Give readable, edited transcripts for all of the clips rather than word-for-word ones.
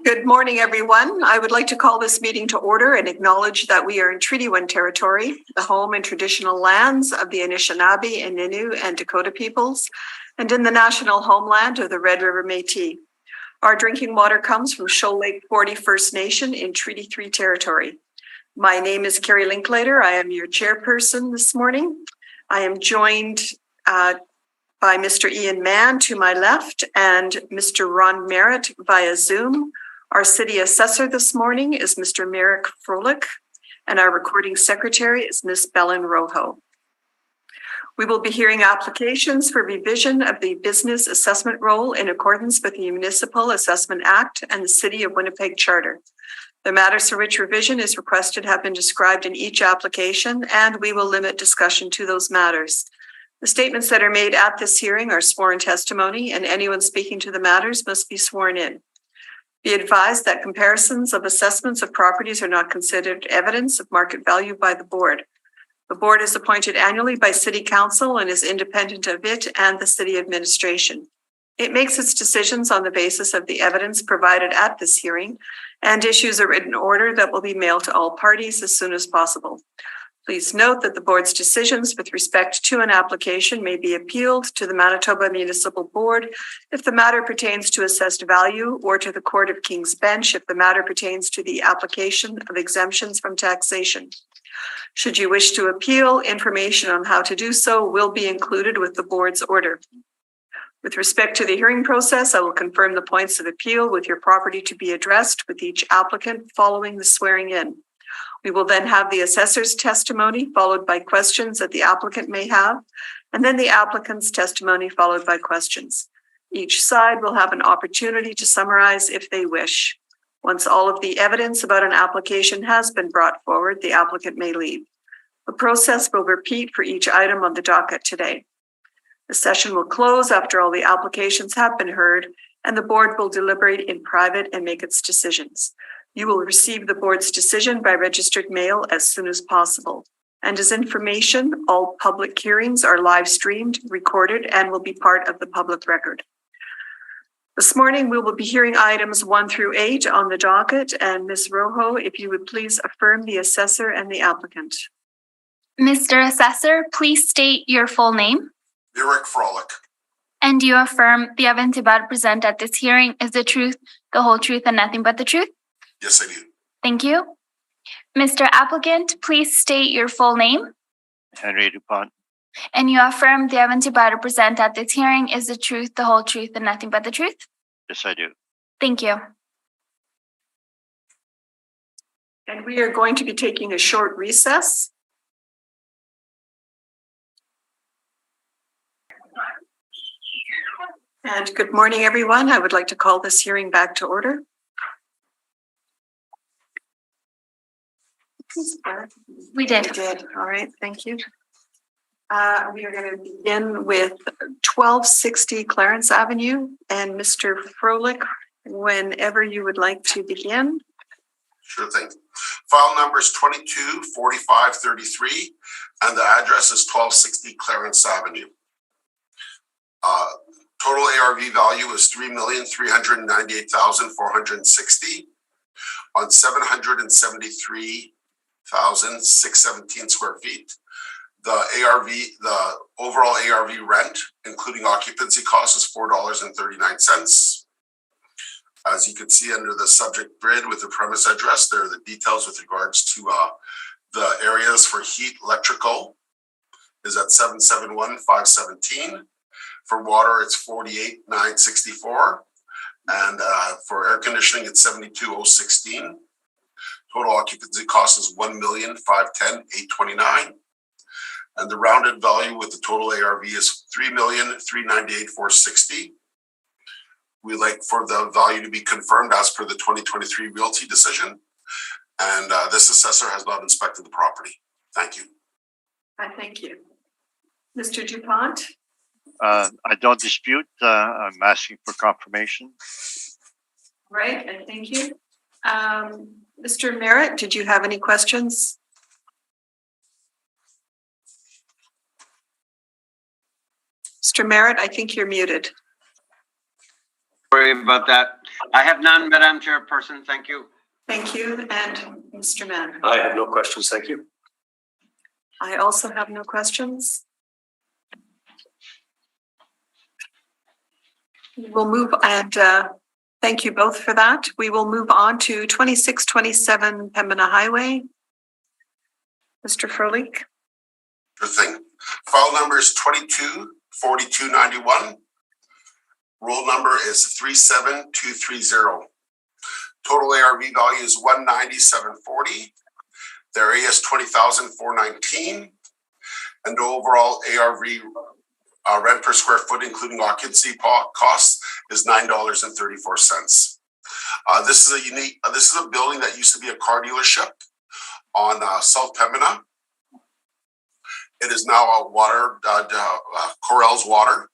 Good morning, everyone. I would like to call this meeting to order and acknowledge that we are in Treaty 1 territory, the home and traditional lands of the Anishinaabe, Innu, and Dakota peoples, and in the national homeland of the Red River Métis. Our drinking water comes from Shoal Lake 40 First Nation in Treaty 3 territory. My name is Carrie Linklater. I am your chairperson this morning. I am joined by Mr. Ian Mann to my left and Mr. Ron Merritt via Zoom. Our city assessor this morning is Mr. Merrick Froelich, and our recording secretary is Ms. Belen Rojo. We will be hearing applications for revision of the business assessment role in accordance with the Municipal Assessment Act and the City of Winnipeg Charter. The matters for which revision is requested have been described in each application, and we will limit discussion to those matters. The statements that are made at this hearing are sworn testimony, and anyone speaking to the matters must be sworn in. Be advised that comparisons of assessments of properties are not considered evidence of market value by the board. The board is appointed annually by City Council and is independent of it and the city administration. It makes its decisions on the basis of the evidence provided at this hearing and issues a written order that will be mailed to all parties as soon as possible. Please note that the board's decisions with respect to an application may be appealed to the Manitoba Municipal Board if the matter pertains to assessed value, or to the Court of King's Bench if the matter pertains to the application of exemptions from taxation. Should you wish to appeal, information on how to do so will be included with the board's order. With respect to the hearing process, I will confirm the points of appeal with your property to be addressed with each applicant following the swearing in. We will then have the assessor's testimony followed by questions that the applicant may have, and then the applicant's testimony followed by questions. Each side will have an opportunity to summarize if they wish. Once all of the evidence about an application has been brought forward, the applicant may leave. The process will repeat for each item on the docket today. The session will close after all the applications have been heard, and the board will deliberate in private and make its decisions. You will receive the board's decision by registered mail as soon as possible. And as information, all public hearings are live streamed, recorded, and will be part of the public record. This morning, we will be hearing items 1 through 8 on the docket. And Ms. Rojo, if you would please affirm the assessor and the applicant. Mr. Assessor, please state your full name. Merrick Froelich. And do you affirm the evidence about to present at this hearing is the truth, the whole truth, and nothing but the truth? Yes, I do. Thank you. Mr. Applicant, please state your full name. Henry DuPont. And you affirm the evidence about to present at this hearing is the truth, the whole truth, and nothing but the truth? Yes, I do. Thank you. And we are going to be taking a short recess. And good morning, everyone. I would like to call this hearing back to order. We did. All right. Thank you. We are going to begin with 1260 Clarence Avenue, and Mr. Froelich, whenever you would like to begin. Sure thing. File number is 224533, and the address is 1260 Clarence Avenue. Total ARV value is $3,398,460 on 773,617 square feet. The overall ARV rent, including occupancy costs, is $4.39. As you can see under the subject grid with the premise address, there are the details with regards to the areas for heat. Electrical is at 771,517. For water, it's 48,964. And for air conditioning, it's 72,016. Total occupancy cost is $1,510,829. And the rounded value with the total ARV is $3,398,460. We like for the value to be confirmed as per the 2023 realty decision. And this assessor has not inspected the property. Thank you. Thank you. Mr. DuPont? I don't dispute. I'm asking for confirmation. Right, and thank you. Mr. Merritt, did you have any questions? Mr. Merritt, I think you're muted. Sorry about that. I have none, Madam Chairperson. Thank you. Thank you. And Mr. Mann? I have no questions. Thank you. I also have no questions. We'll move and thank you both for that. We will move on to 2627 Pembina Highway. Mr. Froelich. Sure thing. File number is 224291. Roll number is 37230. Total ARV value is 197.40. The area is 20,419. And the overall ARV rent per square foot, including occupancy costs, is $9.34. This is a building that used to be a car dealership on South Pembina. It is now a water, Corel's Water.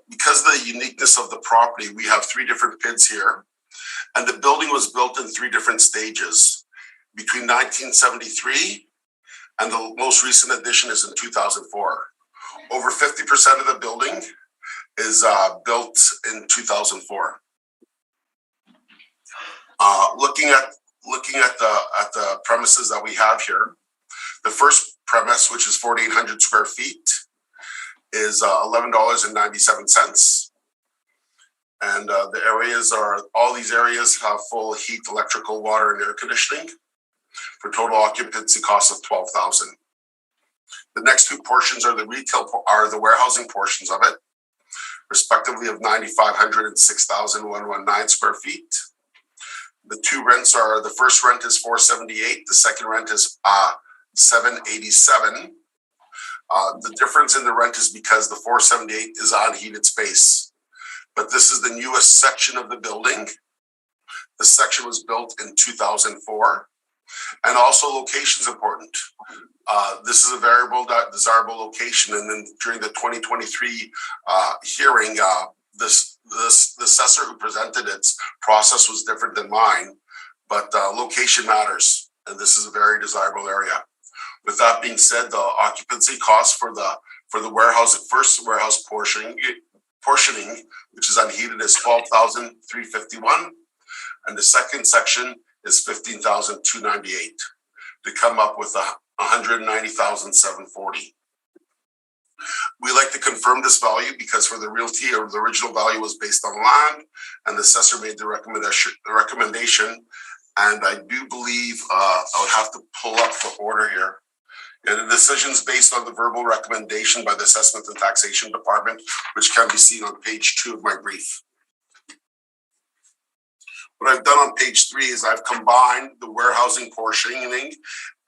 Because of the uniqueness of the property, we have three different PIDs here. And the building was built in three different stages between 1973 and the most recent addition is in 2004. Over 50% of the building is built in 2004. Looking at the premises that we have here, the first premise, which is 4,800 square feet, is $11.97. And the areas all these areas have full heat, electrical, water, and air conditioning for total occupancy cost of $12,000. The next two portions are the warehousing portions of it, respectively of 9,500 and 6,119 square feet. The two rents are, the first rent is $478, the second rent is $787. The difference in the rent is because the $478 is unheated space. But this is the newest section of the building. This section was built in 2004. And also location is important. This is a variable, desirable location. And then during the 2023 hearing, the assessor who presented its process was different than mine, but location matters. And this is a very desirable area. With that being said, the occupancy cost for the first warehouse portioning, which is unheated, is $12,351, and the second section is $15,298 to come up with $190,740. We like to confirm this value because for the realty, or the original value was based on land, and the assessor made the recommendation. And I do believe I would have to pull up the order here. And the decision is based on the verbal recommendation by the Assessment and Taxation Department, which can be seen on page 2 of my brief. What I've done on page 3 is I've combined the warehousing portioning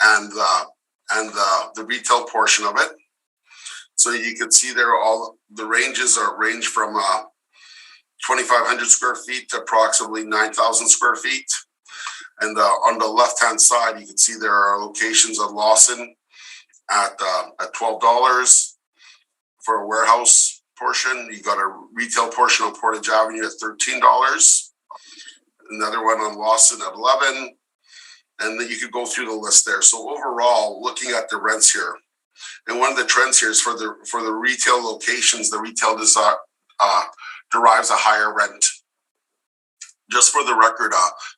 and the retail portion of it. So you can see there all the ranges range from 2,500 square feet to approximately 9,000 square feet. And on the left-hand side, you can see there are locations of Lawson at $12 for a warehouse portion. You got a retail portion on Portage Avenue at $13. Another one on Lawson at $11. And then you could go through the list there. So overall, looking at the rents here, and one of the trends here is for the retail locations, the retail derives a higher rent. Just for the record,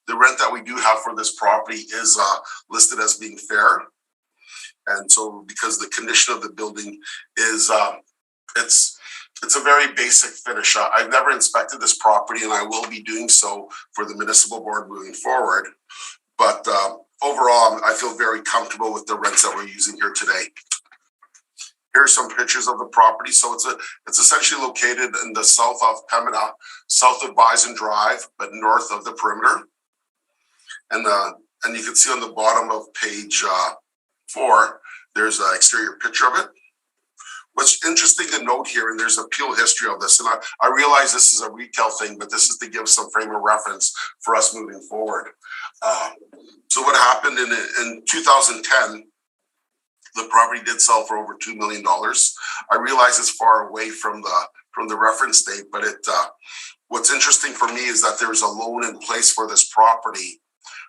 the rent that we do have for this property is listed as being fair. And so because the condition of the building is, it's a very basic finish. I've never inspected this property and I will be doing so for the municipal board moving forward. But overall, I feel very comfortable with the rents that we're using here today. Here are some pictures of the property. So it's essentially located in the south of Pembina, south of Bison Drive, but north of the perimeter. And you can see on the bottom of page 4, there's an exterior picture of it. What's interesting to note here, and there's a appeal history of this, and I realize this is a retail thing, but this is to give some frame of reference for us moving forward. So what happened in 2010, the property did sell for over $2 million. I realize it's far away from the reference date, but what's interesting for me is that there's a loan in place for this property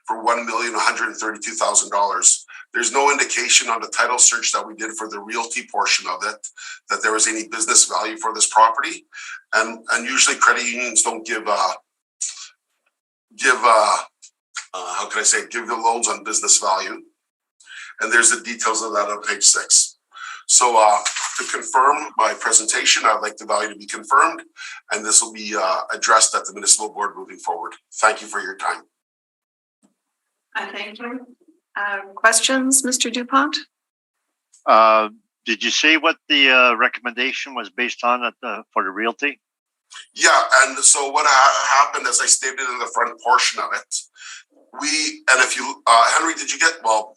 for $1,132,000. There's no indication on the title search that we did for the realty portion of it that there was any business value for this property. And usually credit unions don't give how can I say, give the loans on business value. And there's the details of that on page 6. So to confirm my presentation, I'd like the value to be confirmed, and this will be addressed at the municipal board moving forward. Thank you for your time. Thank you. Questions, Mr. Dupont? Did you say what the recommendation was based on for the realty? Yeah, and so what happened, as I stated in the front portion of it, if you, Henry, did you get, well,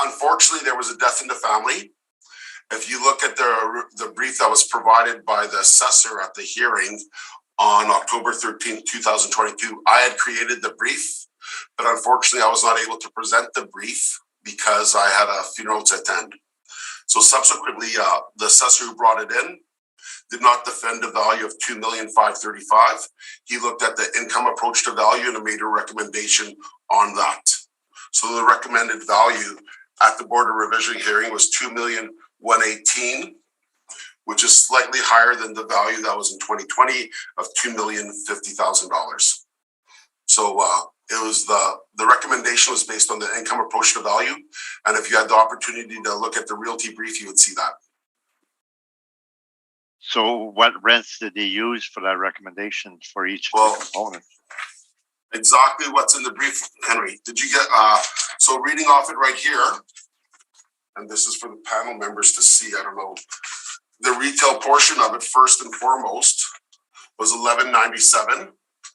unfortunately, there was a death in the family. If you look at the brief that was provided by the assessor at the hearing on October 13th, 2022, I had created the brief, but unfortunately, I was not able to present the brief because I had a funeral to attend. So subsequently, the assessor who brought it in did not defend the value of $2,535,000. He looked at the income approach to value and made a recommendation on that. So the recommended value at the Board of Revision hearing was $2,118,000, which is slightly higher than the value that was in 2020 of $2,050,000. So it was the recommendation was based on the income approach to value. And if you had the opportunity to look at the realty brief, you would see that. So what rents did they use for that recommendation for each component? Exactly what's in the brief, Henry. Did you get, so reading off it right here, and this is for the panel members to see, I don't know, the retail portion of it first and foremost was $1,197,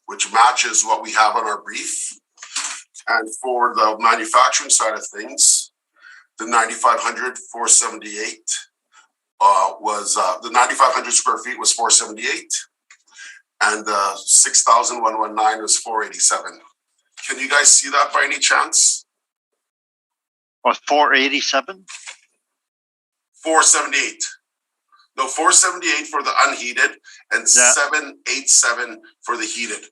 which matches what we have on our brief. And for the manufacturing side of things, the 9,500, 478 was the 9,500 square feet was 478, and the 6,119 was 487. Can you guys see that by any chance? Was 487? 478. No, 478 for the unheated and 787 for the heated.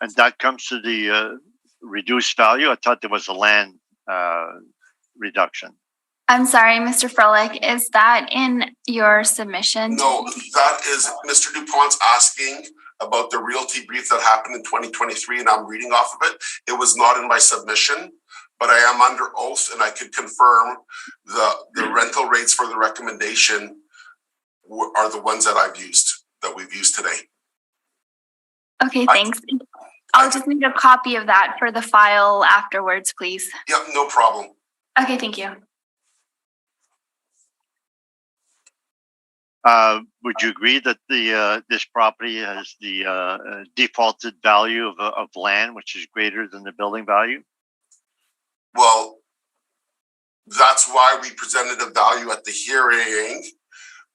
And that comes to the reduced value? I thought there was a land reduction. I'm sorry, Mr. Froelich, is that in your submission? No, that is Mr. DuPont's asking about the realty brief that happened in 2023, and I'm reading off of it. It was not in my submission, but I am under oath, and I could confirm the rental rates for the recommendation are the ones that we've used today. Okay, thanks. I'll just need a copy of that for the file afterwards, please. Yep, no problem. Okay, thank you. Would you agree that this property has the defaulted value of land, which is greater than the building value? Well, that's why we presented a value at the hearing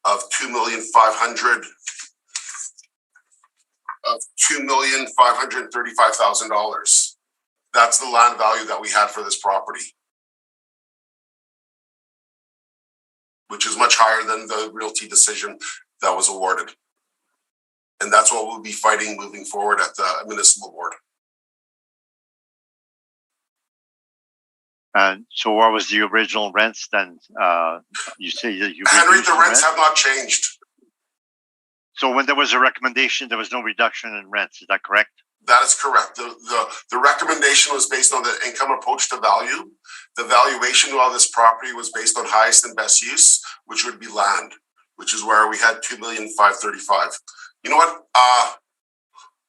of $2,535,000. That's the land value that we had for this property, which is much higher than the realty decision that was awarded. And that's what we'll be fighting moving forward at the municipal board. And so what was the original rents then? You say that you Henry, the rents have not changed. So when there was a recommendation, there was no reduction in rents, is that correct? That is correct. The recommendation was based on the income approach to value. The valuation of this property was based on highest and best use, which would be land, which is where we had $2,535,000. You know what?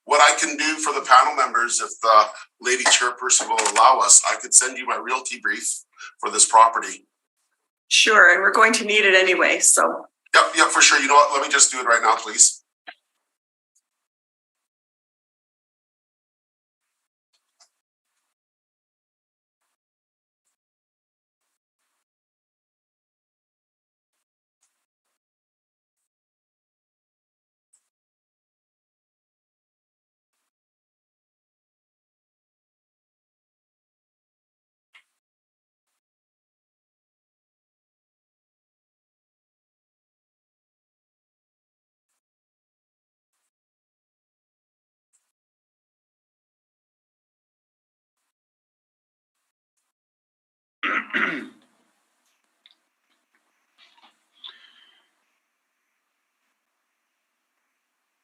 What I can do for the panel members, if the lady chairperson will allow us, I could send you my realty brief for this property. Sure, and we're going to need it anyway, so. Yep, for sure. You know what? Let me just do it right now, please.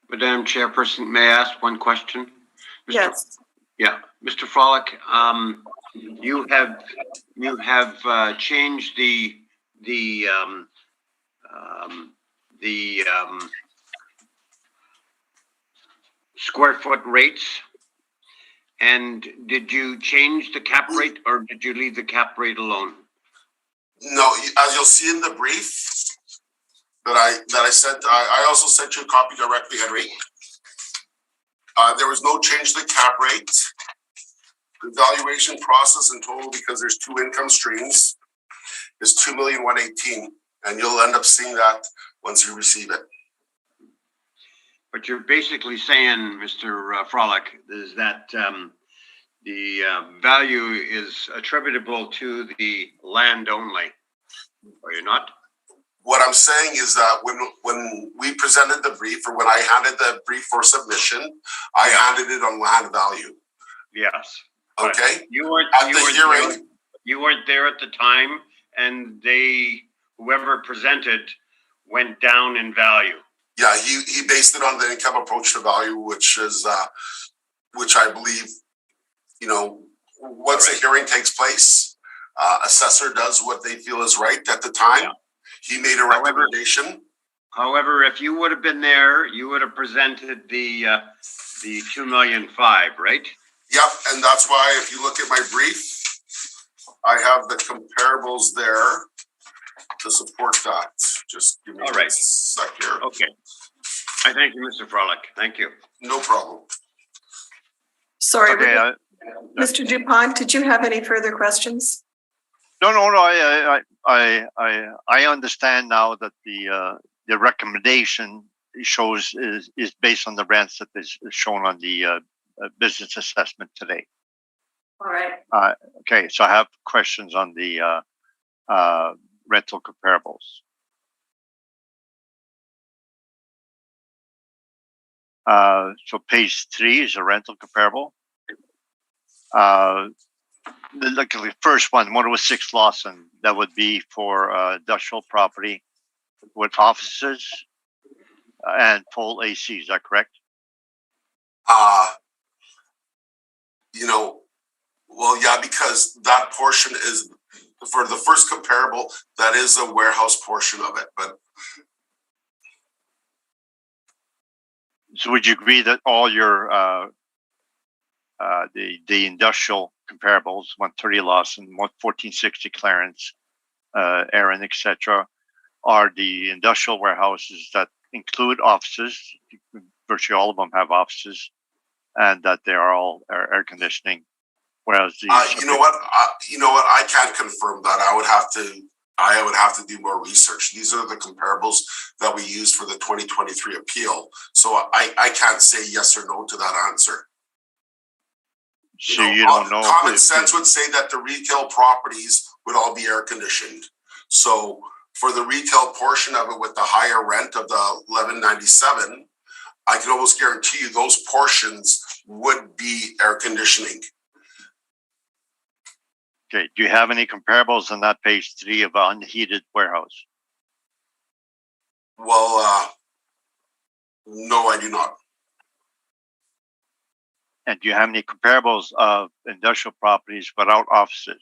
Madam Chairperson, may I ask one question? Yes. Yeah, Mr. Frolick, you have changed the square foot rates. And did you change the cap rate, or did you leave the cap rate alone? No, as you'll see in the brief that I sent, I also sent you a copy directly, Henry. There was no change to the cap rate. The valuation process in total, because there's two income streams, is $2,118,000, and you'll end up seeing that once you receive it. But you're basically saying, Mr. Frolick, is that the value is attributable to the land only, are you not? What I'm saying is that when we presented the brief, or when I handed the brief for submission, I handed it on land value. Yes. Okay. You weren't there at the time, and whoever presented went down in value. Yeah, he based it on the income approach to value, which I believe, once a hearing takes place, assessor does what they feel is right at the time. Yeah. He made a recommendation. However, if you would have been there, you would have presented the $2,005,000, right? Yep, and that's why if you look at my brief, I have the comparables there to support that. Just give me a sec here. Okay. I thank you, Mr. Frolick. Thank you. No problem. Sorry, okay, Mr. Dupont, did you have any further questions? No. I understand now that the recommendation shows is based on the rents that is shown on the business assessment today. All right. Okay, so I have questions on the rental comparables. So page 3 is a rental comparable. Look at the first one, 106 Lawson. That would be for industrial property with offices and full AC. Is that correct? Well, yeah, because that portion is for the first comparable. That is a warehouse portion of it, but. So would you agree that all your the industrial comparables, 130 Lawson, 1460 Clarence, Aaron, etc., are the industrial warehouses that include offices? Virtually all of them have offices, and that they are all air conditioning. Whereas the you know what, I can't confirm that. I would have to do more research. These are the comparables that we used for the 2023 appeal. So I can't say yes or no to that answer. So you don't know. Common sense would say that the retail properties would all be air conditioned. So for the retail portion of it with the higher rent of the $11.97, I can almost guarantee you those portions would be air conditioning. Okay. Do you have any comparables on that page 3 of unheated warehouse? Well, no, I do not. And do you have any comparables of industrial properties without offices?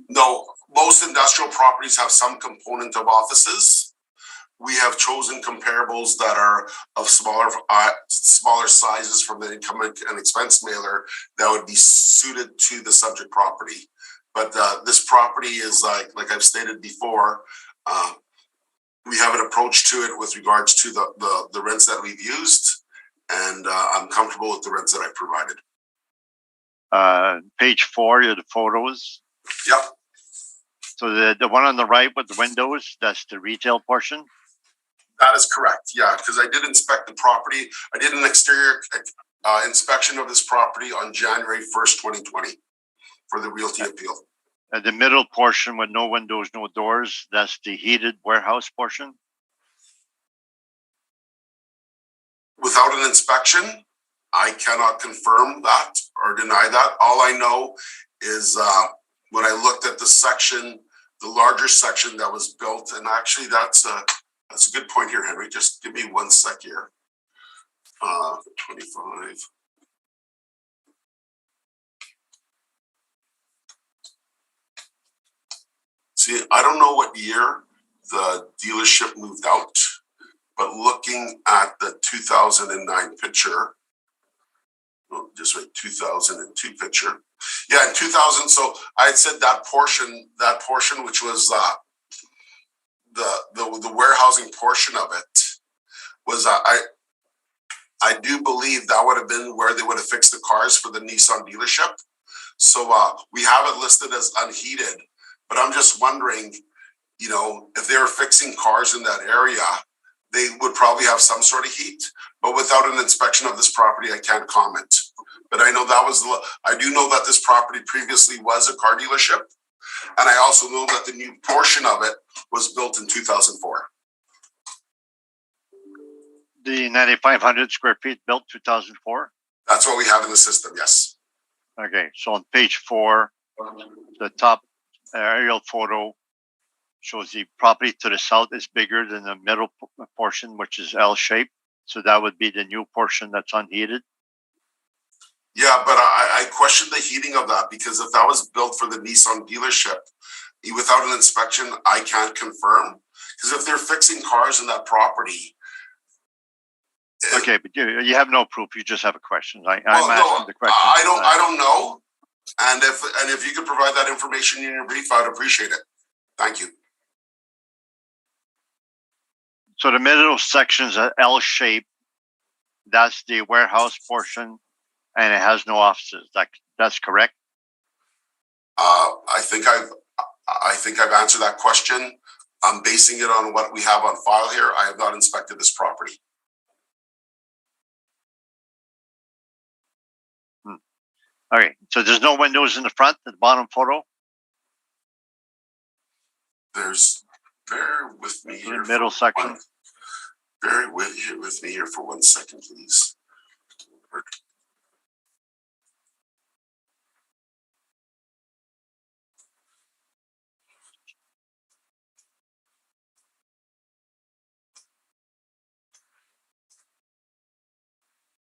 No, most industrial properties have some component of offices. We have chosen comparables that are of smaller sizes from the income and expense mailer that would be suited to the subject property. But this property is like I've stated before, we have an approach to it with regards to the rents that we've used, and I'm comfortable with the rents that I've provided. Page 4 are the photos. Yep. So the one on the right with the windows, that's the retail portion? That is correct, yeah, because I did inspect the property. I did an exterior inspection of this property on January 1st, 2020 for the realty appeal. And the middle portion with no windows, no doors, that's the heated warehouse portion? Without an inspection, I cannot confirm that or deny that. All I know is when I looked at the section, the larger section that was built, and actually that's a good point here, Henry. Just give me 1 sec here. 25. See, I don't know what year the dealership moved out, but looking at the 2009 picture, oh, just wait, 2002 picture. Yeah, in 2000. So I had said that portion, which was the warehousing portion of it, was I do believe that would have been where they would have fixed the cars for the Nissan dealership. So we have it listed as unheated, but I'm just wondering, you know, if they were fixing cars in that area, they would probably have some sort of heat. But without an inspection of this property, I can't comment. But I know I do know that this property previously was a car dealership. And I also know that the new portion of it was built in 2004. The 9,500 square feet built 2004? That's what we have in the system, yes. Okay, so on page 4, the top aerial photo shows the property to the south is bigger than the middle portion, which is L-shaped. So that would be the new portion that's unheated. Yeah, but I question the heating of that, because if that was built for the Nissan dealership, without an inspection, I can't confirm. Because if they're fixing cars in that property. Okay, but you have no proof. You just have a question. I'm no, asking the question. I don't know. And if you could provide that information in your brief, I'd appreciate it. Thank you. So the middle section's an L shape. That's the warehouse portion, and it has no offices. That's correct. I think I've answered that question. I'm basing it on what we have on file here. I have not inspected this property. Okay, so there's no windows in the front, the bottom photo? Bear with me here. The middle section. Bear with me here for 1 second, please.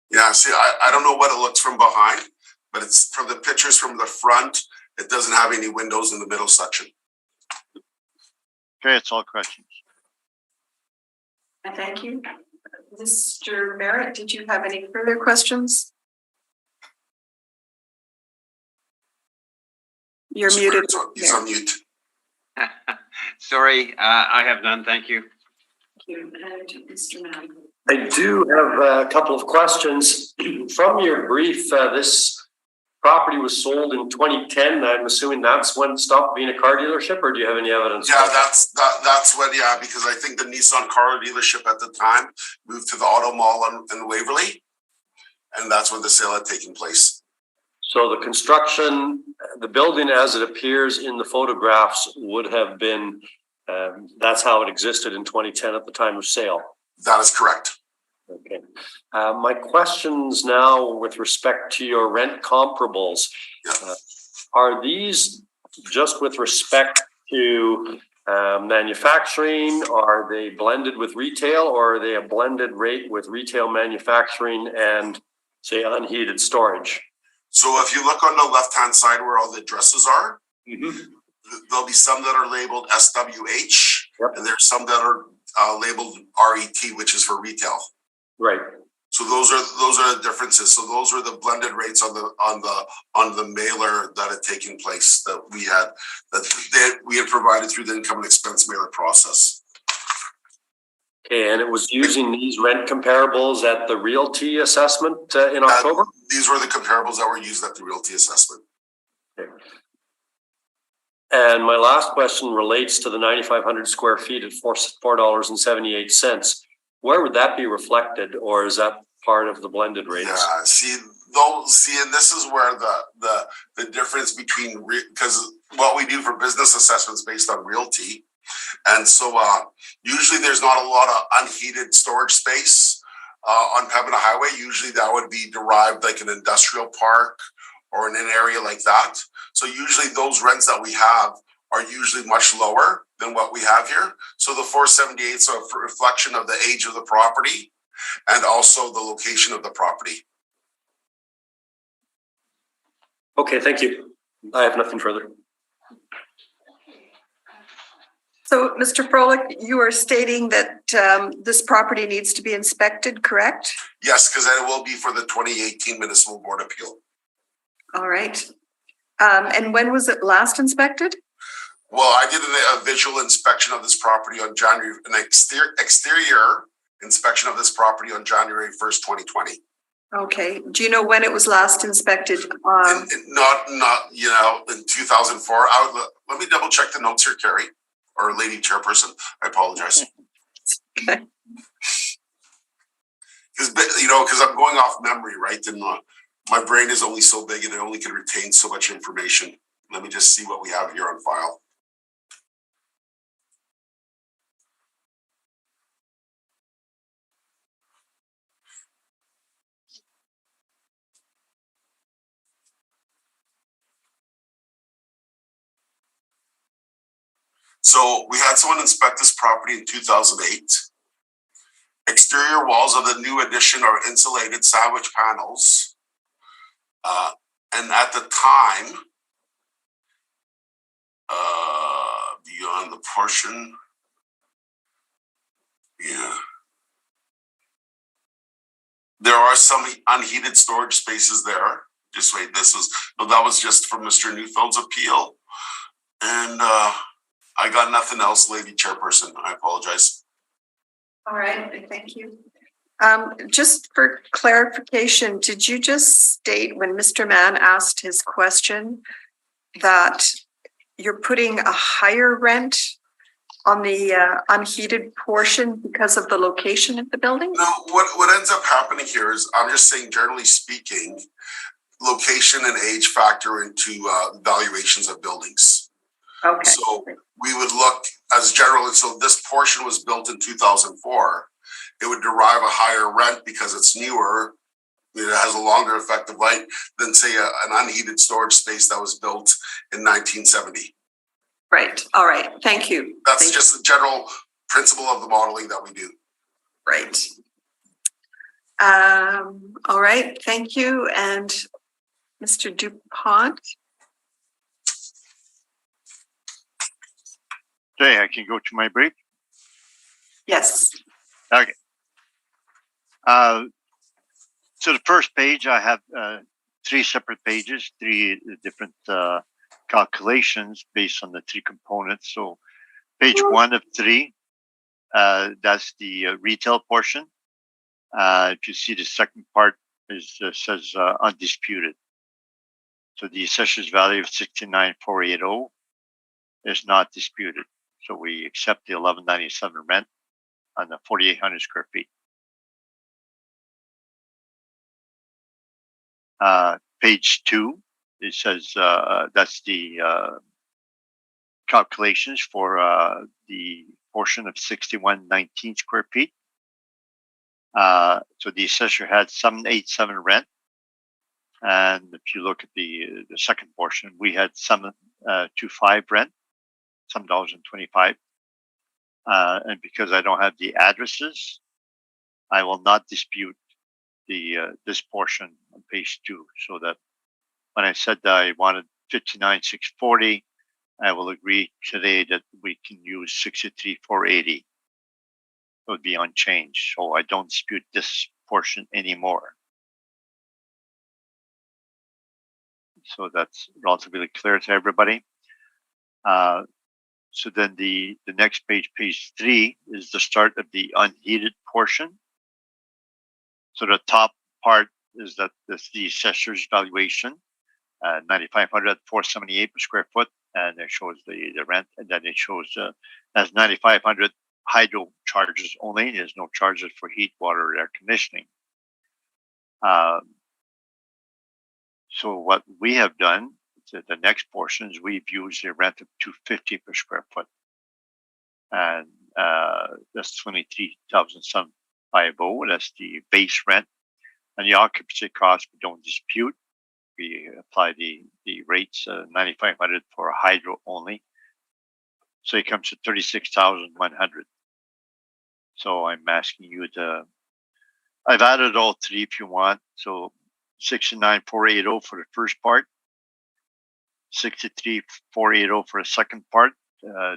Yeah, see, I don't know what it looks from behind, but it's from the pictures from the front. It doesn't have any windows in the middle section. Okay, it's all questions. Thank you. Mr. Merritt, did you have any further questions? You're muted. He's on mute. Sorry, I have none. Thank you. Thank you. And Mr. Mann. I do have a couple of questions. From your brief, this property was sold in 2010. I'm assuming that's when it stopped being a car dealership, or do you have any evidence? Yeah, that's when, yeah, because I think the Nissan car dealership at the time moved to the Auto Mall in Waverly, and that's when the sale had taken place. So the construction, the building as it appears in the photographs would have been, that's how it existed in 2010 at the time of sale. That is correct. Okay. My questions now with respect to your rent comparables, are these just with respect to manufacturing? Are they blended with retail, or are they a blended rate with retail, manufacturing, and say unheated storage? So if you look on the left-hand side where all the addresses are, there'll be some that are labeled SWH, and there's some that are labeled RET, which is for retail. Right. So those are the differences. So those were the blended rates on the mailer that had taken place that we had provided through the income and expense mailer process. Okay, and it was using these rent comparables at the realty assessment in October? These were the comparables that were used at the realty assessment. Okay. And my last question relates to the 9,500 square feet at $4.78. Where would that be reflected, or is that part of the blended rates? Yeah, and this is where the difference between, because what we do for business assessments based on realty, and so usually there's not a lot of unheated storage space on Pembina Highway. Usually that would be derived like an industrial park or in an area like that. So usually those rents that we have are usually much lower than what we have here. So the 478 is a reflection of the age of the property and also the location of the property. Okay, thank you. I have nothing further. So, Mr. Froelich, you are stating that this property needs to be inspected, correct? Yes, because it will be for the 2018 Municipal Board Appeal. All right. And when was it last inspected? Well, I did a visual inspection of this property on January, an exterior inspection of this property on January 1st, 2020. Okay. Do you know when it was last inspected? Not in 2004. Let me double check the notes here, Carrie, or Lady Chairperson. I apologize. Okay. Because I'm going off memory, right? And my brain is only so big and it only can retain so much information. Let me just see what we have here on file. So we had someone inspect this property in 2008. Exterior walls of the new addition are insulated sandwich panels. And at the time, beyond the portion, there are some unheated storage spaces there. Just wait, that was just from Mr. Neufeld's appeal. And I got nothing else, Lady Chairperson. I apologize. All right, thank you. Just for clarification, did you just state when Mr. Mann asked his question that you're putting a higher rent on the unheated portion because of the location of the building? No, what ends up happening here is, I'm just saying, generally speaking, location and age factor into valuations of buildings. Okay. So we would look as general. So this portion was built in 2004. It would derive a higher rent because it's newer. It has a longer effective life than, say, an unheated storage space that was built in 1970. Right. All right. Thank you. That's just the general principle of the modeling that we do. Right. All right. Thank you. And Mr. DuPont. Okay, I can go to my brief. Yes. Okay. So the first page, I have 3 separate pages, 3 different calculations based on the 3 components. So page 1 of 3, that's the retail portion. If you see the second part says undisputed. So the assessor's value of 69,480 is not disputed. So we accept the 1197 rent on the 4,800 square feet. Page 2, it says that's the calculations for the portion of 6119 square feet. So the assessor had 787 rent. And if you look at the second portion, we had 725 rent, $7.25. And because I don't have the addresses, I will not dispute this portion on page 2. So that when I said that I wanted 59,640, I will agree today that we can use 63,480. It would be unchanged. So I don't dispute this portion anymore. So that's relatively clear to everybody. So then the next page, page 3, is the start of the unheated portion. So the top part is that that's the assessor's valuation, 9,500 at 478 per square foot, and it shows the rent, and then it shows as 9,500 hydro charges only. There's no charges for heat, water, or air conditioning. So what we have done, the next portion is we've used a rent of $250 per square foot, and that's 23,750. That's the base rent, and the occupancy cost we don't dispute. we apply the rates, 9,500 for hydro only. So it comes to 36,100. So I'm asking you to, I've added all three if you want. So 69,480 for the first part, 63,480 for the second part.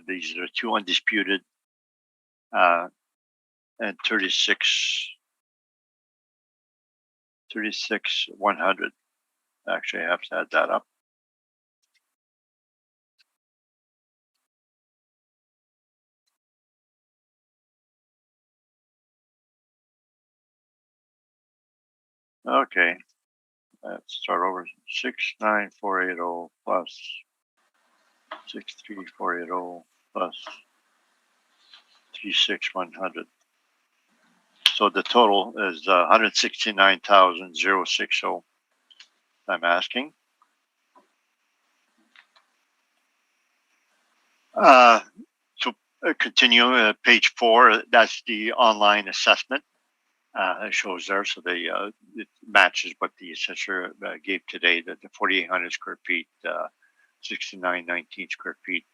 These are the two undisputed, and 36,100. Actually, I have to add that up. Okay, let's start over. 69,480 plus 63,480 plus 36,100. So the total is 169,060. I'm asking. Continue page 4. That's the online assessment. It shows there, so it matches what the assessor gave today. That the 4,800 square feet, 6,919 square feet,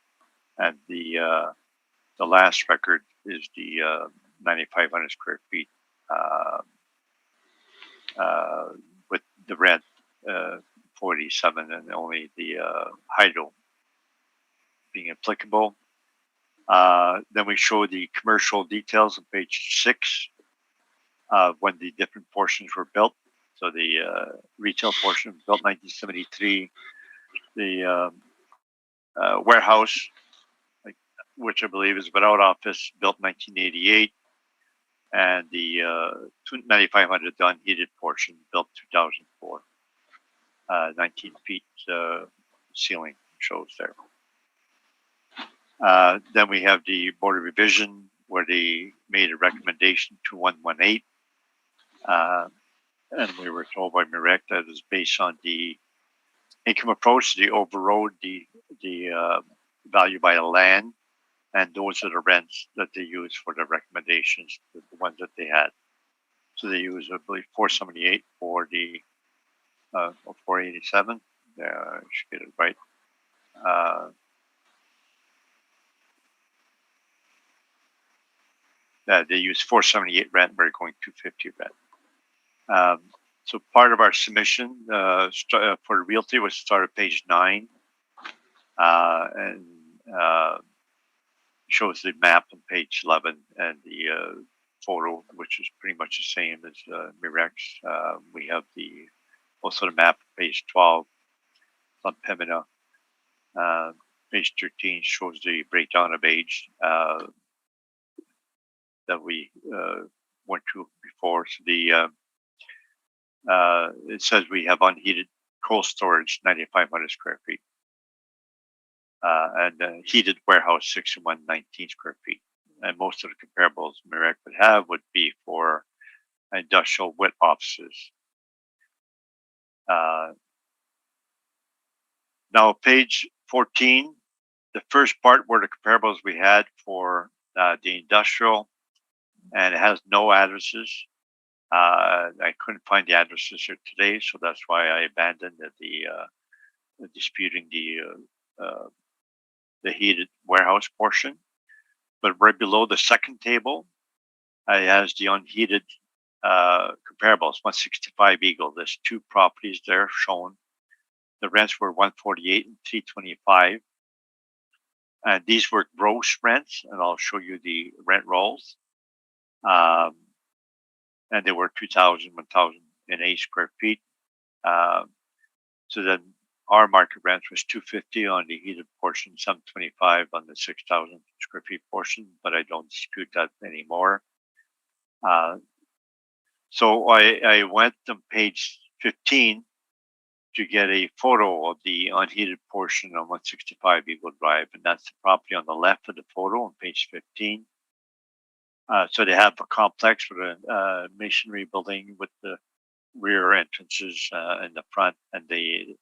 and the last record is the 9,500 square feet with the rent 47 and only the hydro being applicable. Then we show the commercial details on page 6 when the different portions were built. So the retail portion built 1973, the warehouse, which I believe is without office, built 1988, and the 9,500 unheated portion built 2004. 19 feet ceiling shows there. Then we have the Board of Revision where they made a recommendation to 118. And we were told by Mirek that it was based on the income approach. They overrode the value by the land, and those are the rents that they use for the recommendations, the ones that they had. So they use, I believe, 478 for the 487. I should get it right. They use 478 rent. We're going 250 rent. So part of our submission for realty was start at page 9, and shows the map on page 11 and the photo, which is pretty much the same as Mirex. We have also the map on page 12 on Pembina. Page 13 shows the breakdown of age that we went through before. So it says we have unheated cold storage 9,500 square feet, and heated warehouse 6,119 square feet. And most of the comparables Mirek would have would be for industrial wet offices. Now, page 14, the first part were the comparables we had for the industrial, and it has no addresses. I couldn't find the addresses here today, so that's why I abandoned the disputing the heated warehouse portion. But right below the second table, it has the unheated comparables, 165 Eagle. There's two properties there shown. The rents were 148 and 325. And these were gross rents, and I'll show you the rent rolls. And they were 2,000, 1,008 square feet. So then our market rent was 250 on the heated portion, 725 on the 6,000 square feet portion, but I don't dispute that anymore. So I went to page 15 to get a photo of the unheated portion on 165 Eagle Drive, and that's the property on the left of the photo on page 15. So they have a complex with a masonry building with the rear entrances in the front, and the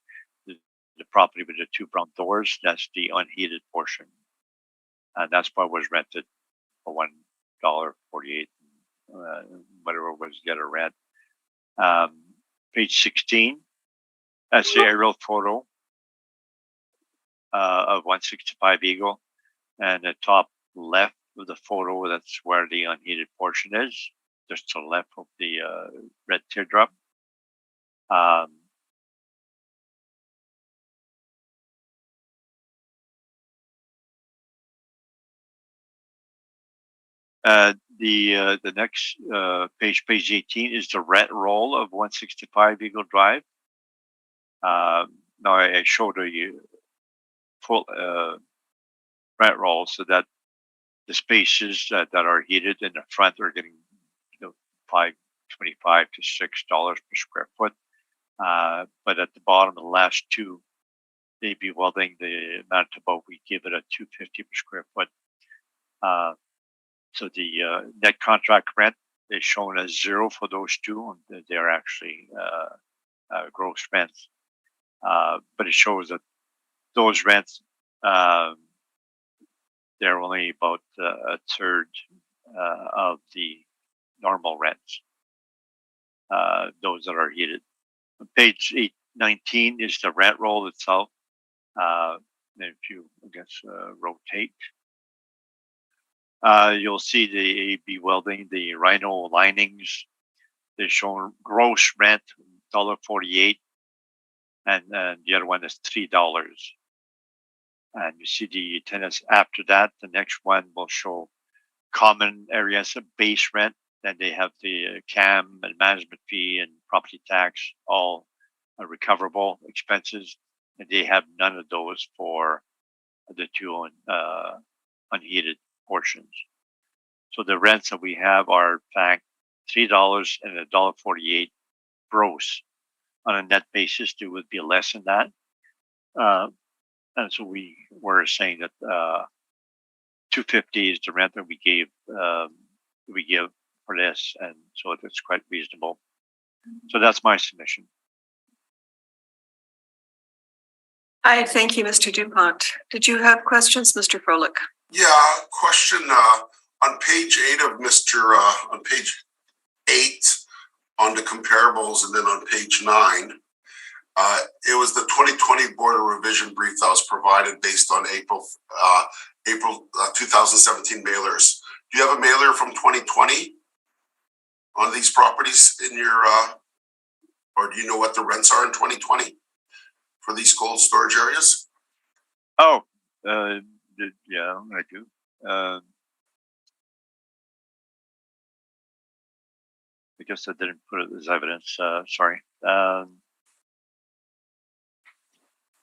property with the two brown doors. That's the unheated portion, and that's what was rented for $1.48, whatever was get a rent. Page 16 That's the aerial photo of 165 Eagle, and the top left of the photo, that's where the unheated portion is, just to the left of the red teardrop. The next page 18, is the rent roll of 165 Eagle Drive. Now I showed you full rent roll so that the spaces that are heated in the front are getting $5.25 to $6 per square foot. But at the bottom, the last two, they'd be welding the Manitoba, we give it a $2.50 per square foot. So the net contract rent is shown as 0 for those two, and they're actually gross rents. But it shows that those rents, they're only about a third of the normal rents, those that are heated. Page 19 is the rent roll itself. If you, rotate, you'll see the AB welding, the rhino linings. They're showing gross rent $1.48, and the other one is $3. And you see the tenants after that. The next one will show common areas of base rent. Then they have the CAM and management fee and property tax, all recoverable expenses. And they have none of those for the two unheated portions. So the rents that we have are, in fact, $3 and $1.48 gross. On a net basis, there would be less than that. And so we were saying that $2.50 is the rent that we give for this, and so it's quite reasonable. So that's my submission. I thank you, Mr. Dupont. Did you have questions, Mr. Froelich? Yeah, question on page 8 of on page 8 on the comparables, and then on page 9. It was the 2020 Board of Revision brief that was provided based on April 2017 mailers. Do you have a mailer from 2020 on these properties in your, or do you know what the rents are in 2020 for these cold storage areas? Oh, yeah, I do. I guess I didn't put it as evidence. Sorry.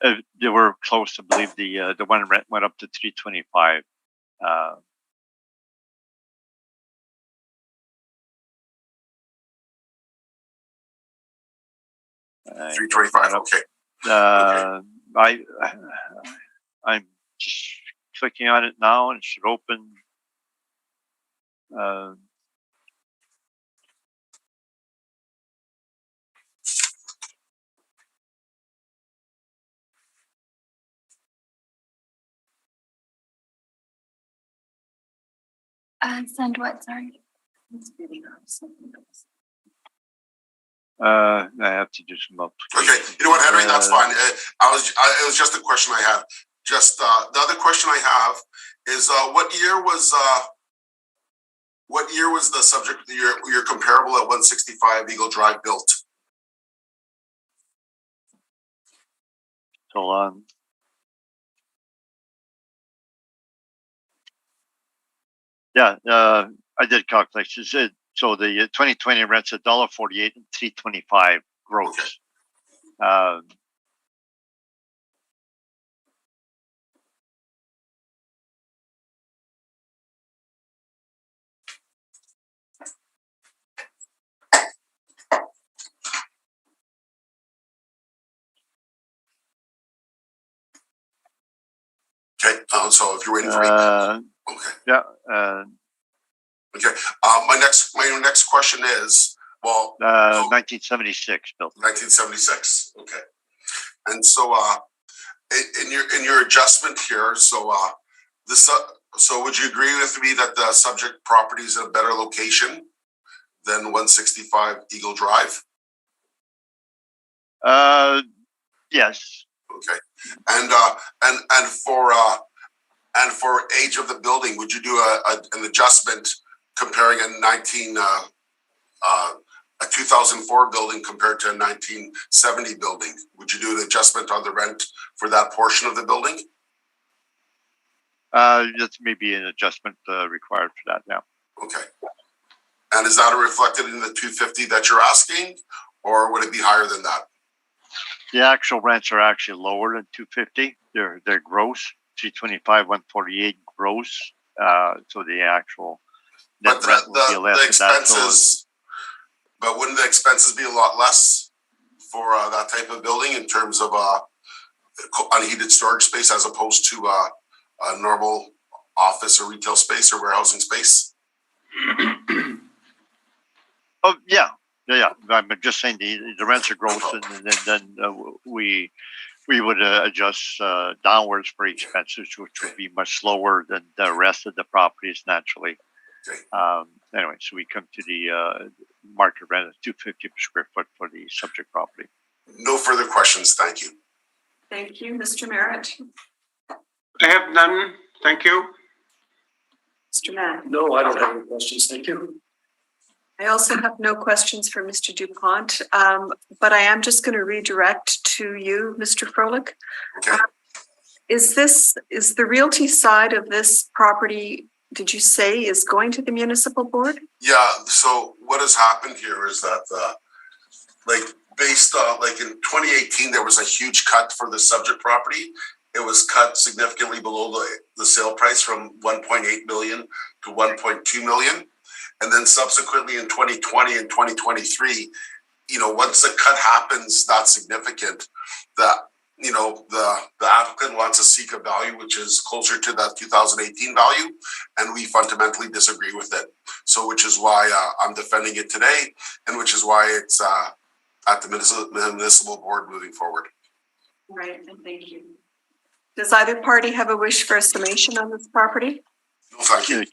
They were close. I believe the one rent went up to $3.25. 325. Okay. I'm just clicking on it now, and it should open. Send what? Sorry. I have to do some multiplication. Okay, you know what, Henry, that's fine. It was just a question I had. Just the other question I have is what year was the subject your comparable at 165 Eagle Drive built? Hold on. Yeah, I did calculations. So the 2020 rents $1.48 and $3.25 gross. Okay, so if you're waiting for me, okay. Yeah. Okay. My next question is, well, 1976 built. 1976. Okay. And so, in your adjustment here, so would you agree with me that the subject property is in a better location than 165 Eagle Drive? Yes. Okay. And for age of the building, would you do an adjustment comparing a 2004 building compared to a 1970 building? Would you do an adjustment on the rent for that portion of the building? That's maybe an adjustment required for that now. Okay. And is that reflected in the 250 that you're asking, or would it be higher than that? The actual rents are actually lower than 250. They're gross, 325, 148 gross. So the actual net But rent will be less the than that. expenses, but wouldn't the expenses be a lot less for that type of building in terms of unheated storage space as opposed to a normal office or retail space or warehousing space? Oh yeah. I'm just saying the rents are gross, and then we would adjust downwards for expenses, which would be much lower than the rest of the properties naturally. Okay. Anyway, so we come to the market rent of $250 per square foot for the subject property. No further questions. Thank you. Thank you, Mr. Merritt. I have none. Thank you. Mr. Mann. No, I don't have any questions. Thank you. I also have no questions for Mr. DuPont, but I am just going to redirect to you, Mr. Froelich. Okay. Is the realty side of this property, did you say, is going to the municipal board? Yeah. So what has happened here is that, based on in 2018, there was a huge cut for the subject property. It was cut significantly below the sale price from 1.8 million to 1.2 million. And then subsequently in 2020 and 2023, once the cut happens that significant, that, the applicant wants to seek a value which is closer to that 2018 value, and we fundamentally disagree with it. So which is why I'm defending it today, and which is why it's at the municipal board moving forward. Right, and thank you. Does either party have a wish for a summation on this property? No, thank you.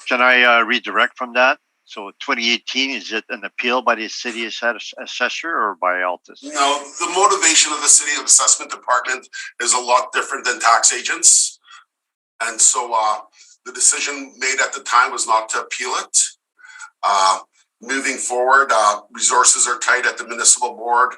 Can I redirect from that? So 2018, is it an appeal by the city assessor or by Altus? No, the motivation of the city assessment department is a lot different than tax agents. And so the decision made at the time was not to appeal it. Moving forward, resources are tight at the municipal board.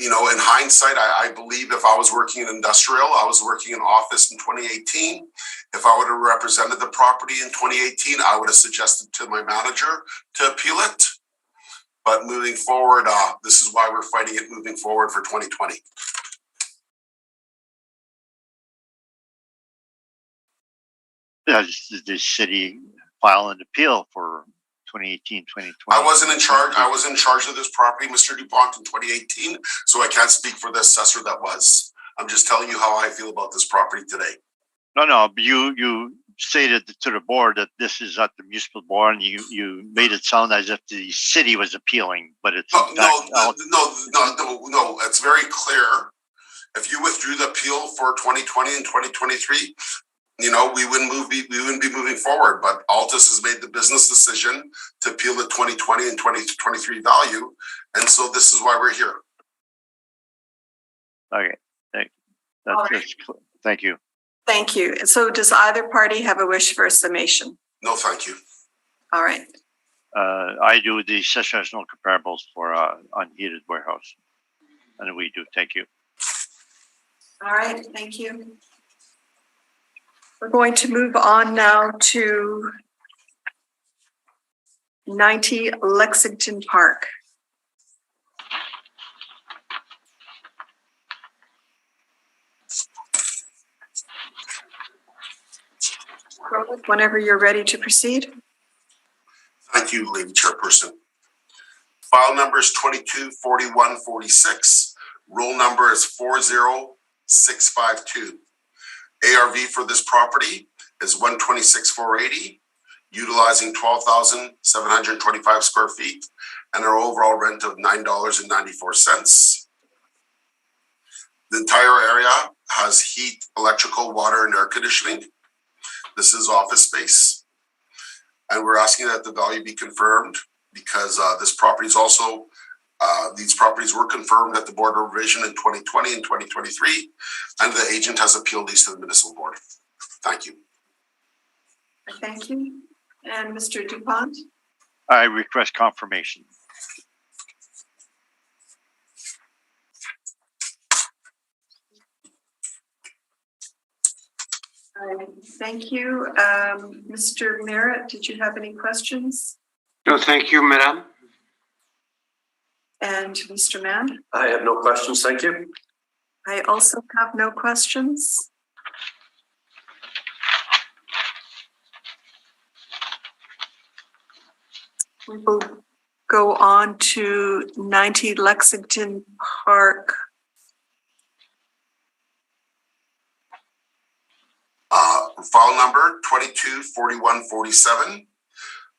In hindsight, I believe if I was working in industrial, I was working in office in 2018. If I would have represented the property in 2018, I would have suggested to my manager to appeal it. But moving forward, this is why we're fighting it moving forward for 2020. Yeah, the city file an appeal for 2018, 2020. I wasn't in charge. I was in charge of this property, Mr. DuPont, in 2018. So I can't speak for the assessor that was. I'm just telling you how I feel about this property today. No, but you stated to the board that this is at the municipal board, and you made it sound as if the city was appealing, but it's no. It's very clear. If you withdrew the appeal for 2020 and 2023, we wouldn't be moving forward. But Altus has made the business decision to appeal the 2020 and 2023 value, and so this is why we're here. Okay, thank you. Thank you. So does either party have a wish for a summation? No, thank you. All right. I do the sessional comparables for unheated warehouse, and we do. Thank you. All right. Thank you. We're going to move on now to 90 Lexington Park. Whenever you're ready to proceed. Thank you, Lady Chairperson. File number is 224146. Roll number is 40652. ARV for this property is 126,480, utilizing 12,725 square feet, and our overall rent of $9.94. The entire area has heat, electrical, water, and air conditioning. This is office space, and we're asking that the value be confirmed because this property is also These properties were confirmed at the Board of Revision in 2020 and 2023, and the agent has appealed these to the municipal board. Thank you. Thank you. And Mr. Dupont? I request confirmation. Thank you. Mr. Merritt, did you have any questions? No, thank you, Madam. And Mr. Mann? I have no questions, thank you. I also have no questions. We will go on to 90 Lexington Park. File number 224147.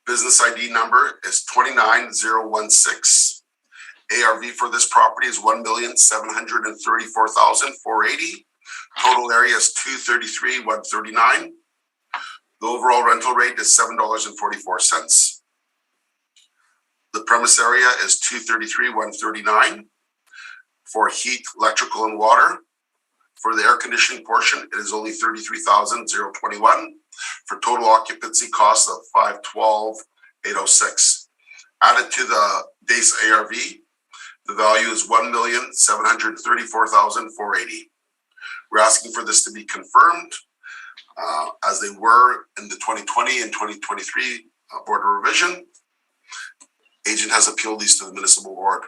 Business ID number is 29016. ARV for this property is 1,734,480. Total area is 233,139. The overall rental rate is $7.44. The premise area is 233,139 for heat, electrical, and water. For the air conditioning portion, it is only 33,021 for total occupancy cost of 512,806. Added to the base ARV, the value is 1,734,480. We're asking for this to be confirmed as they were in the 2020 and 2023 Board of Revision. Agent has appealed these to the municipal board.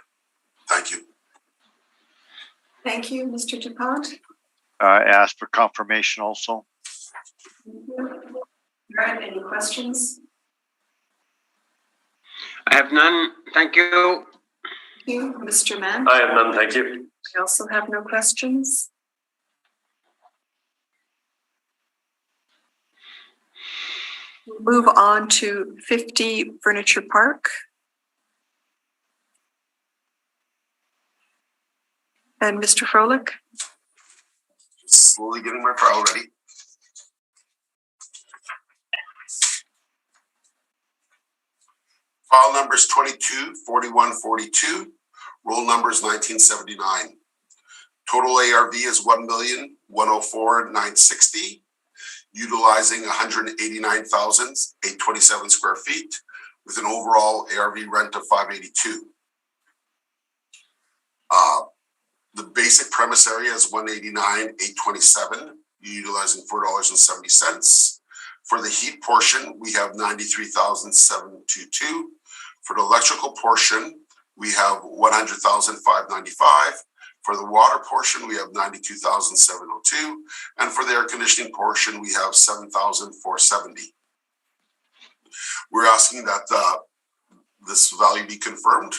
Thank you. Thank you, Mr. Dupont. I ask for confirmation also. All right, any questions? I have none. Thank you. Thank you, Mr. Mann. I have none, thank you. I also have no questions. We'll move on to 50 Furniture Park. And Mr. Froelich? Slowly getting my file ready. File number is 224142. Roll number is 1979. Total ARV is 1,104,960, utilizing 189,827 square feet with an overall ARV rent of 582. The basic premise area is 189,827, utilizing $4.70. For the heat portion, we have 93,722. For the electrical portion, we have 100,595. For the water portion, we have 92,702. And for the air conditioning portion, we have 7,470. We're asking that this value be confirmed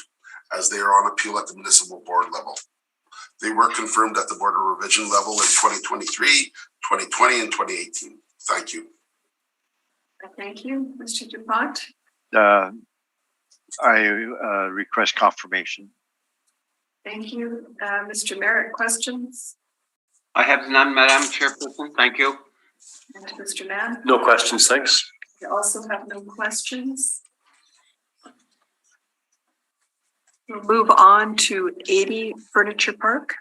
as they are on appeal at the municipal board level. They were confirmed at the Board of Revision level in 2023, 2020, and 2018. Thank you. Thank you, Mr. Dupont. I request confirmation. Thank you. Mr. Merritt, questions? I have none, Madam Chairperson. Thank you. And Mr. Mann? No questions, thanks. I also have no questions. We'll move on to 80 Furniture Park.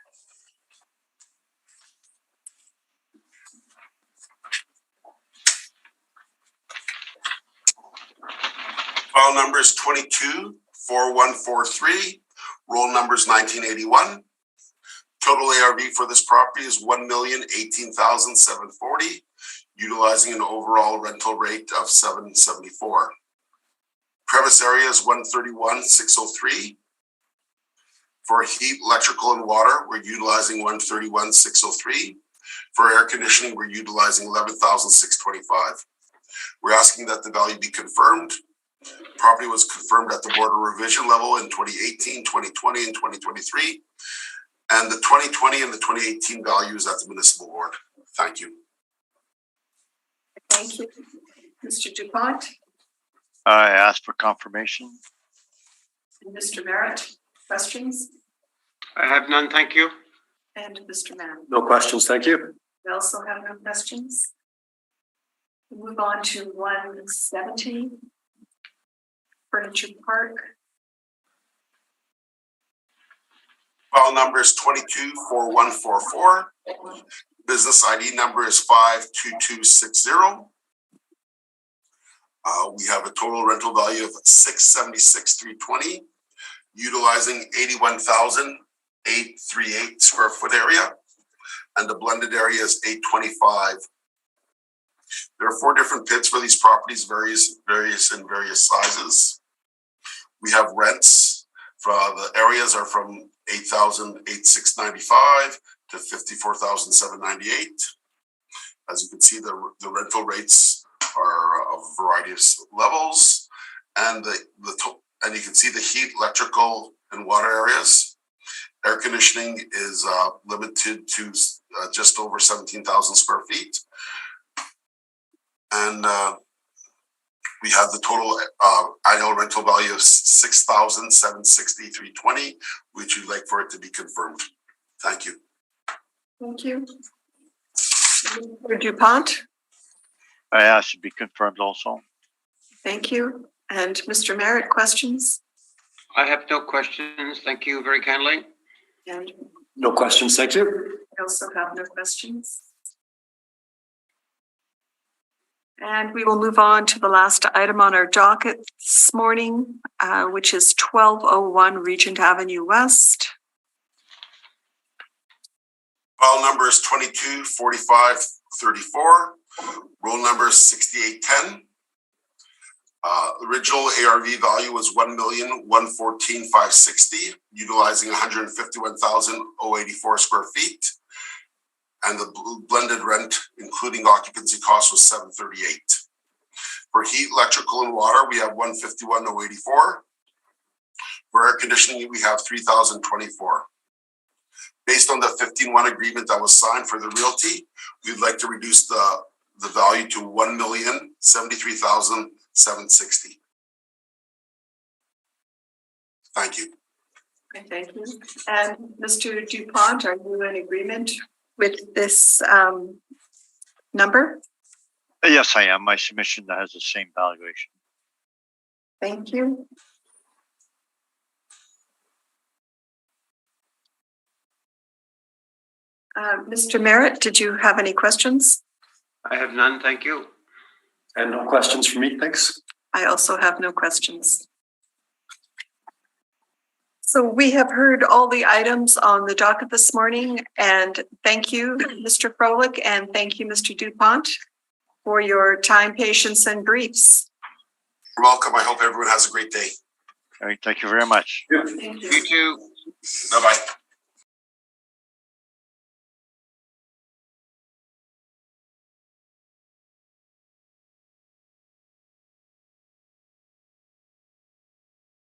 File number is 224143. Roll number is 1981. Total ARV for this property is 1,018,740, utilizing an overall rental rate of $774. Premise area is 131,603. For heat, electrical, and water, we're utilizing 131,603. For air conditioning, we're utilizing 11,625. We're asking that the value be confirmed. Property was confirmed at the Board of Revision level in 2018, 2020, and 2023. And the 2020 and the 2018 values at the municipal board. Thank you. Thank you. Mr. Dupont I ask for confirmation. and Mr. Merritt, questions? I have none. Thank you. And Mr. Mann? No questions, thank you. We also have no questions. We'll move on to 170 Furniture Park. File number is 224144. Business ID number is 52260. We have a total rental value of $676,320, utilizing 81,838 square foot area, and the blended area is 825. There are 4 different pits for these properties, various sizes. We have rents for the areas are from $8,695 to $54,798. As you can see, the rental rates are of a variety of levels, and and you can see the heat, electrical, and water areas. Air conditioning is limited to just over 17,000 square feet, and we have the total annual rental value of $6,763.20, which we'd like for it to be confirmed. Thank you. Thank you. Mr. Dupont, I ask to be confirmed also. thank you. And Mr. Merritt, questions? I have no questions. Thank you very kindly. And No questions, thank you. I also have no questions. And we will move on to the last item on our docket this morning, which is 1201 Regent Avenue West. File number is 224534. Roll number is 6810. Original ARV value was $1,114,560, utilizing 151,084 square feet, and the blended rent, including occupancy cost, was $738. For heat, electrical, and water, we have $151,084. For air conditioning, we have $3,024. Based on the 15-1 agreement that was signed for the realty, we'd like to reduce the value to $1,073,760. Thank you. Okay, thank you. And Mr. Dupont, are you in agreement with this number? Yes, I am. My submission has the same valuation. Thank you. Mr. Merritt, did you have any questions? I have none. Thank you. And no questions from me, thanks. I also have no questions. So we have heard all the items on the docket this morning, and thank you, Mr. Froelich, and thank you, Mr. Dupont, for your time, patience, and briefs. You're welcome. I hope everyone has a great day. All right, thank you very much. Thank you. You too. Bye-bye.